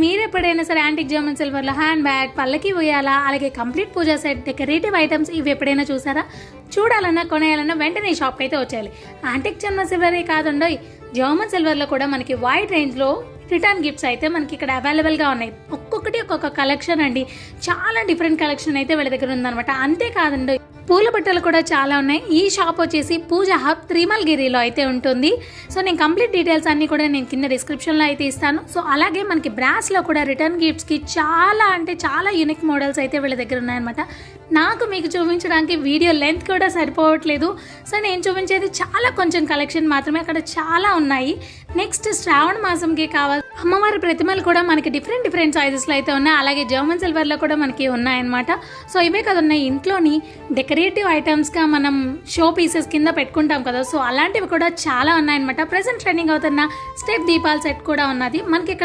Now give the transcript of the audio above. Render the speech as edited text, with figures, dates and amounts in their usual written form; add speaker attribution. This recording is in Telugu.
Speaker 1: మీరు ఎప్పుడైనా సరే యాంటిక్ జర్మన్ సిల్వర్లో హ్యాండ్ బ్యాగ్, పల్లకి ఉయ్యాలా, అలాగే కంప్లీట్ పూజా సెట్, డెకరేటివ్ ఐటమ్స్ ఇవి ఎప్పుడైనా చూసారా? చూడాలన్నా కొనేయాలన్నా వెంటనే ఈ షాప్కి అయితే వచ్చేయాలి. యాంటిక్ జర్మన్ సిల్వరే కాదండోయ్, జర్మన్ సిల్వర్లో కూడా మనకి వైడ్ రేంజ్లో రిటర్న్ గిఫ్ట్స్ అయితే మనకి ఇక్కడ అవైలబుల్గా ఉన్నాయి. ఒక్కొక్కటి ఒక్కొక్క కలెక్షన్ అండి, చాలా డిఫరెంట్ కలెక్షన్ అయితే వీళ్ళ దగ్గర ఉందన్నమాట. అంతేకాదండి, పూల బట్టలు కూడా చాలా ఉన్నాయి. ఈ షాప్ వచ్చేసి పూజా హబ్ త్రిమల్గిరిలో అయితే ఉంటుంది. సో నేను కంప్లీట్ డీటెయిల్స్ అన్నీ కూడా నేను కింద డిస్క్రిప్షన్లో అయితే ఇస్తాను. సో అలాగే మనకి బ్రాస్లో కూడా రిటర్న్ గిఫ్ట్స్కి చాలా అంటే చాలా యూనిక్ మోడల్స్ అయితే వీళ్ళ దగ్గర ఉన్నాయన్నమాట. నాకు మీకు చూపించడానికి వీడియో లెంత్ కూడా సరిపోవట్లేదు. సో నేను చూపించేది చాలా కొంచెం కలెక్షన్ మాత్రమే, అక్కడ చాలా ఉన్నాయి. నెక్స్ట్ శ్రావణ మాసంకి కావాలి అమ్మవారి ప్రతిమలు కూడా మనకి డిఫరెంట్ సైజెస్లో అయితే ఉన్నాయి. అలాగే జర్మన్ సిల్వర్లో కూడా మనకి ఉన్నాయన్నమాట. సో ఇవే కదా ఉన్నాయి, ఇంట్లోని డెకరేటివ్ ఐటమ్స్గా మనం షో పీసెస్ కింద పెట్టుకుంటాం కదా, సో అలాంటివి కూడా చాలా ఉన్నాయన్నమాట. ప్రెసెంట్ ట్రెండింగ్ అవుతున్న స్టెప్ దీపాల సెట్ కూడా ఉన్నది మనకి ఇక్కడ